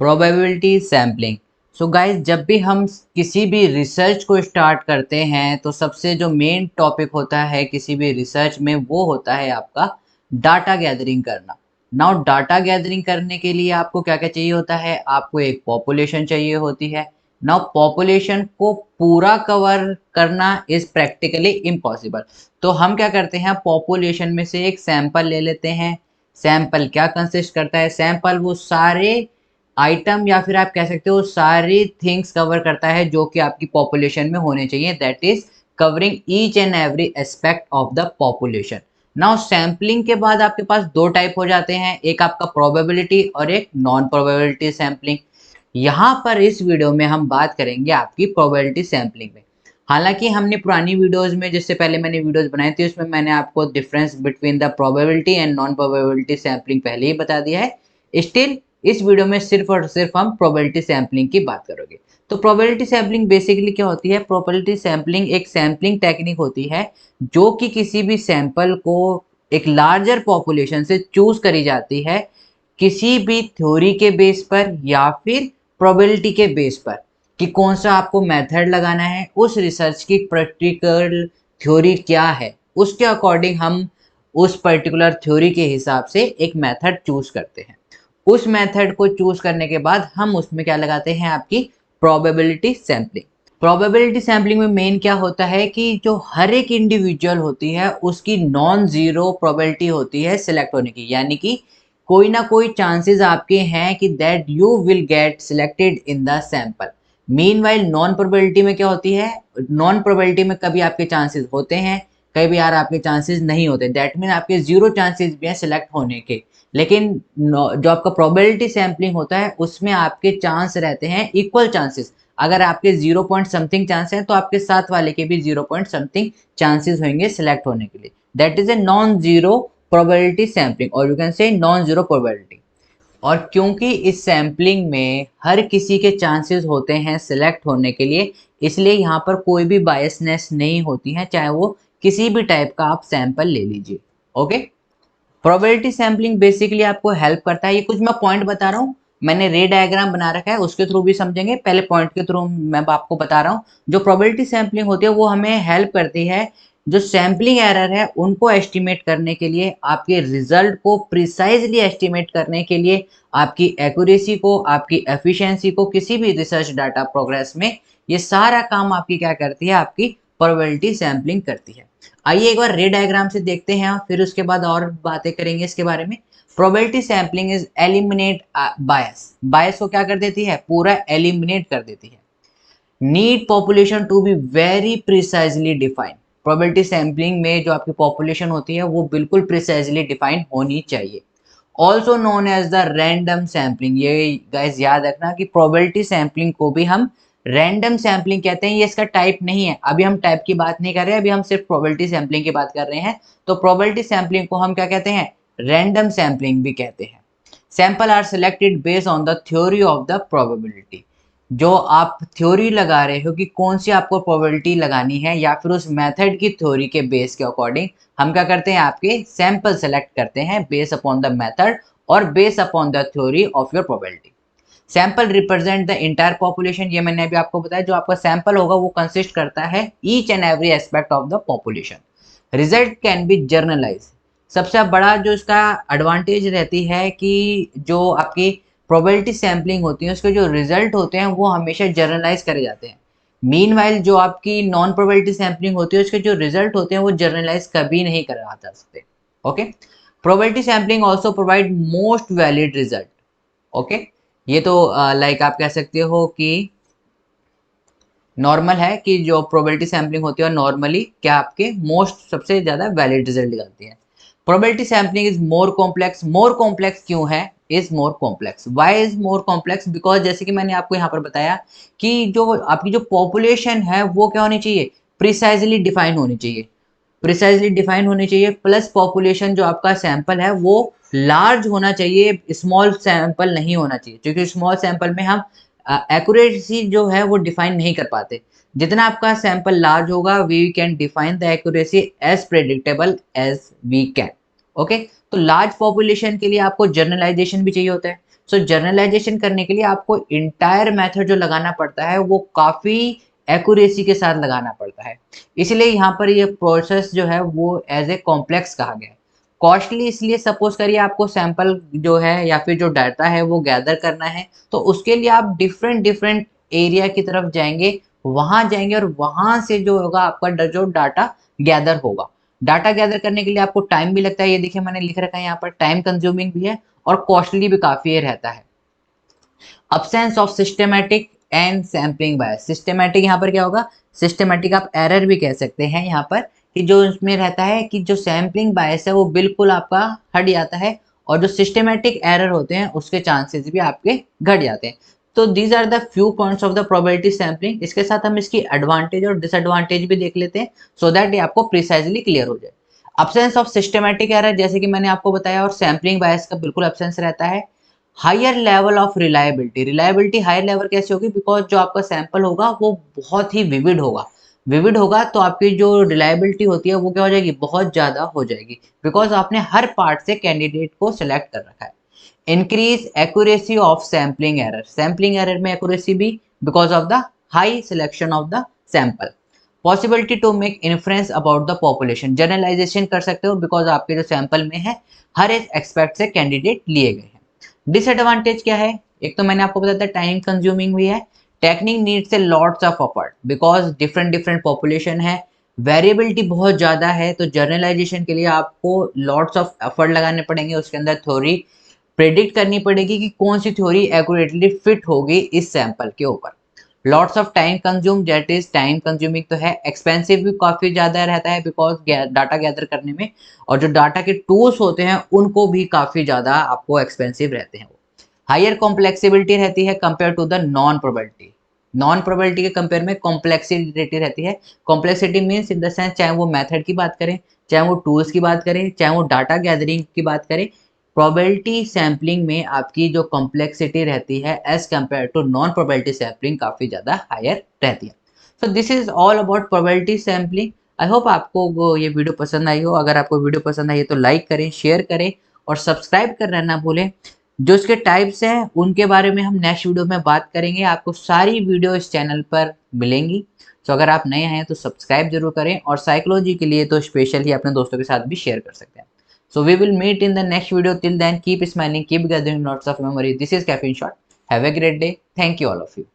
Probability sampling. So guys, जब भी हम किसी भी रिसर्च को स्टार्ट करते हैं तो सबसे जो मेन टॉपिक होता है किसी भी रिसर्च में वो होता है आपका डाटा गैदरिंग करना। नाउ डाटा गैदरिंग करने के लिए आपको क्या क्या चाहिए होता है, आपको एक पॉपुलेशन चाहिए होती है। नाउ पॉपुलेशन को पूरा कवर करना इज प्रैक्टिकली इम्पॉसिबल। तो हम क्या करते हैं, पॉपुलेशन में से एक सैंपल ले लेते हैं। सैंपल क्या कंसिस्ट करता है, सैंपल वो सारे आइटम या फिर आप कह सकते हो सारी थिंग्स कवर करता है जो कि आपकी पॉपुलेशन में होने चाहिए, that is covering each and every aspect of the population. Now sampling के बाद आपके पास दो टाइप हो जाते हैं, एक आपका प्रोबेबिलिटी और एक नॉन प्रोबेबिलिटी सैम्पलिंग। यहाँ पर इस वीडियो में हम बात करेंगे आपकी प्रोबेबिलिटी सैम्पलिंग में। हालांकि हमने पुरानी वीडियोस में, जिससे पहले मैंने वीडियोस बनाई थी, उसमें मैंने आपको difference between the probability and non probability sampling पहले ही बता दिया है। स्टिल इस वीडियो में सिर्फ और सिर्फ हम प्रोबेबिलिटी सैम्पलिंग की बात करोगे। तो प्रोबेबिलिटी सैम्पलिंग बेसिकली क्या होती है, प्रोबेबिलिटी सैम्पलिंग एक सैम्पलिंग टेक्निक होती है जो कि किसी भी सैंपल को एक लार्जर पॉपुलेशन से चूज करी जाती है किसी भी थ्योरी के बेस पर या फिर प्रोबेबिलिटी के बेस पर कि कौन सा आपको मेथड लगाना है, उस रिसर्च की प्रैक्टिकल थ्योरी क्या है, उसके अकॉर्डिंग हम उस पर्टिकुलर थ्योरी के हिसाब से एक मेथड चूज करते हैं। उस मेथड को चूज करने के बाद हम उसमें क्या लगाते हैं, आपकी प्रोबेबिलिटी सैम्पलिंग। प्रोबेबिलिटी सैम्पलिंग में मेन क्या होता है कि जो हर एक इंडिविजुअल होती है उसकी नॉन जीरो प्रोबेबिलिटी होती है सिलेक्ट होने की, यानी कि कोई ना कोई चांसेस आपके हैं कि that you will get selected in the sample. Meanwhile non probability में क्या होती है, नॉन प्रोबेबिलिटी में कभी आपके चांसेस होते हैं, कई बार आपके चांसेस नहीं होते, दैट मीन आपके जीरो चांसेस भी हैं सिलेक्ट होने के। लेकिन जो आपका प्रोबेबिलिटी सैम्पलिंग होता है उसमें आपके चांस रहते हैं इक्वल चांसेस। अगर आपके 0 पॉइंट समथिंग चांस है तो आपके साथ वाले के भी 0 पॉइंट समथिंग चांसेस होंगे सिलेक्ट होने के लिए, that is a non zero probability sampling और you can say non zero probability. और क्योंकि इस सैम्पलिंग में हर किसी के चांसेस होते हैं सिलेक्ट होने के लिए, इसलिए यहाँ पर कोई भी बायसनेस नहीं होती है, चाहे वो किसी भी टाइप का आप सैंपल ले लीजिए। ओके, प्रोबेबिलिटी सैम्पलिंग बेसिकली आपको हेल्प करता है। ये कुछ मैं पॉइंट बता रहा हूँ, मैंने रे डायग्राम बना रखा है, उसके थ्रू भी समझेंगे, पहले पॉइंट के थ्रू मैं आपको बता रहा हूँ। जो प्रोबेबिलिटी सैम्पलिंग होती है वो हमें हेल्प करती है जो सैम्पलिंग एरर है उनको एस्टिमेट करने के लिए, आपके रिजल्ट को प्रिसाइजली एस्टिमेट करने के लिए, आपकी एक्यूरेसी को, आपकी एफिशिएंसी को किसी भी रिसर्च डाटा प्रोग्रेस में, ये सारा काम आपकी क्या करती है, आपकी प्रोबेबिलिटी सैम्पलिंग करती है। आइए एक बार रे डायग्राम से देखते हैं, फिर उसके बाद और बातें करेंगे इसके बारे में। प्रोबेबिलिटी सैम्पलिंग इज एलिमिनेट बायस। बायस को क्या कर देती है, पूरा एलिमिनेट कर देती है। Need population to be very precisely defined. Probability sampling में जो आपकी पॉपुलेशन होती है वो बिल्कुल प्रिसाइजली डिफाइन होनी चाहिए। Also known as the random sampling. ये गाइस याद रखना कि प्रोबेबिलिटी सैम्पलिंग को भी हम रैंडम सैम्पलिंग कहते हैं। ये इसका टाइप नहीं है, अभी हम टाइप की बात नहीं कर रहे हैं, अभी हम सिर्फ प्रोबेबिलिटी सैम्पलिंग की बात कर रहे हैं। तो प्रोबेबिलिटी सैम्पलिंग को हम क्या कहते हैं, रैंडम सैम्पलिंग भी कहते हैं। Sample are selected based on the theory of the probability. जो आप थ्योरी लगा रहे हो कि कौन सी आपको प्रोबेबिलिटी लगानी है या फिर उस मेथड की थ्योरी के बेस के अकॉर्डिंग हम क्या करते हैं, आपके सैंपल सेलेक्ट करते हैं बेस अपॉन द मेथड और base upon the theory of your probability. Sample represent the entire population. ये मैंने अभी आपको बताया, जो आपका सैंपल होगा वो कंसिस्ट करता है each and every aspect of the population. Result can be generalized. सबसे बड़ा जो इसका एडवांटेज रहती है कि जो आपकी प्रोबेबिलिटी सैम्पलिंग होती है उसके जो रिजल्ट होते हैं वो हमेशा जर्नलाइज करे जाते हैं। मीनवाइल जो आपकी नॉन प्रोबेबिलिटी सैम्पलिंग होती है उसके जो रिजल्ट होते हैं वो जर्नलाइज कभी नहीं करा जा सकते। Okay, probability sampling also provide most valid result. Okay, ये तो लाइक आप कह सकते हो कि नॉर्मल है कि जो प्रोबेबिलिटी सैम्पलिंग होती है नॉर्मली क्या आपके मोस्ट सबसे ज़्यादा वैलिड रिजल्ट निकालती है। Probability sampling is more complex. More complex क्यों है, is more complex, why is more complex, because जैसे कि मैंने आपको यहाँ पर बताया कि जो आपकी जो पॉपुलेशन है वो क्या होनी चाहिए, प्रिसाइजली डिफाइन होनी चाहिए। प्रिसाइजली डिफाइन होनी चाहिए, प्लस पॉपुलेशन जो आपका सैंपल है वो लार्ज होना चाहिए, स्मॉल सैंपल नहीं होना चाहिए, क्योंकि स्मॉल सैंपल में हम एक्यूरेसी जो है वो डिफाइन नहीं कर पाते। जितना आपका सैंपल लार्ज होगा we can define the accuracy as predictable as we can. Okay, तो लार्ज पॉपुलेशन के लिए आपको जर्नलाइजेशन भी चाहिए होता है। सो जनरलाइजेशन करने के लिए आपको इंटायर मेथड जो लगाना पड़ता है वो काफ़ी एक्यूरेसी के साथ लगाना पड़ता है, इसलिए यहाँ पर ये प्रोसेस जो है वो एज ए कॉम्प्लेक्स कहा गया है। कॉस्टली इसलिए सपोज करिए आपको सैंपल जो है या फिर जो डाटा है वो गैदर करना है, तो उसके लिए आप डिफरेंट डिफरेंट एरिया की तरफ जाएंगे, वहां जाएंगे और वहां से जो होगा आपका जो डाटा गैदर होगा। डाटा गैदर करने के लिए आपको टाइम भी लगता है, ये देखिए मैंने लिख रखा है यहाँ पर, टाइम कंज्यूमिंग भी है और कॉस्टली भी काफी रहता है। Absence of systematic and sampling bias. Systematic यहाँ पर क्या होगा, सिस्टमैटिक आप एरर भी कह सकते हैं यहाँ पर, कि जो इसमें रहता है कि जो सैम्पलिंग बायस है वो बिल्कुल आपका हट जाता है और जो सिस्टमैटिक एरर होते हैं उसके चांसेस भी आपके घट जाते हैं। तो these are the few points of the probability sampling. इसके साथ हम इसकी एडवांटेज और डिसएडवांटेज भी देख लेते हैं सो दैट ये आपको प्रिसाइजली क्लियर हो जाए। अब्सेंस ऑफ सिस्टमैटिक एरर, जैसे कि मैंने आपको बताया, और सैम्पलिंग बायस का बिल्कुल अब्सेंस रहता है। Higher level of reliability, reliability higher level कैसे होगी, बिकॉज जो आपका सैंपल होगा वो बहुत ही विविड होगा। विविड होगा तो आपकी जो रिलायबिलिटी होती है वो क्या हो जाएगी, बहुत ज़्यादा हो जाएगी, बिकॉज आपने हर पार्ट से कैंडिडेट को सिलेक्ट कर रखा है। Increase accuracy of sampling error, sampling error में एक्यूरेसी भी because of the high selection of the sample. Possibility to make influence about the population, generalisation कर सकते हो बिकॉज आपके जो सैंपल में है हर एक एक्सपेक्ट से कैंडिडेट लिए गए हैं। डिसएडवांटेज क्या है, एक तो मैंने आपको बताया था टाइम कंज्यूमिंग भी है। Technique needs a lots of effort because different different population है, वेरिएबिलिटी बहुत ज़्यादा है, तो जर्नलाइजेशन के लिए आपको लॉट्स ऑफ एफर्ट लगाने पड़ेंगे। उसके अंदर थ्योरी प्रेडिक्ट करनी पड़ेगी कि कौन सी थ्योरी एक्यूरेटली फिट होगी इस सैंपल के ऊपर। Lots of time consume, that is time consuming तो है, एक्सपेंसिव भी काफ़ी ज़्यादा रहता है बिकॉज डाटा गैदर करने में, और जो डाटा के टूल्स होते हैं उनको भी काफ़ी ज़्यादा आपको एक्सपेंसिव रहते हैं। हायर कॉम्प्लेक्सिबिलिटी रहती है compare to the non probability, non probability के कंपेयर में कॉम्प्लेक्सिटी रहती है। Complexity means in the sense, चाहे वो मेथड की बात करें, चाहे वो टूल्स की बात करें, चाहे वो डाटा गैदरिंग की बात करें, प्रोबेबिलिटी सैम्पलिंग में आपकी जो कॉम्प्लेक्सिटी रहती है as compare to non probability sampling काफ़ी ज़्यादा हायर रहती है। So this is all about probability sampling. I hope आपको ये वीडियो पसंद आई हो। अगर आपको वीडियो पसंद आई है तो लाइक करें, शेयर करें और सब्सक्राइब करना ना भूलें। जो इसके टाइप्स हैं उनके बारे में हम नेक्स्ट वीडियो में बात करेंगे, आपको सारी वीडियो इस चैनल पर मिलेंगी। तो अगर आप नए हैं तो सब्सक्राइब जरूर करें, और साइकोलॉजी के लिए तो स्पेशल ही अपने दोस्तों के साथ भी शेयर कर सकते हैं। So we will meet in the next video. Till then, keep smiling, keep gathering lots of memories. This is Caffeine Shot. Have a great day. Thank you all of you.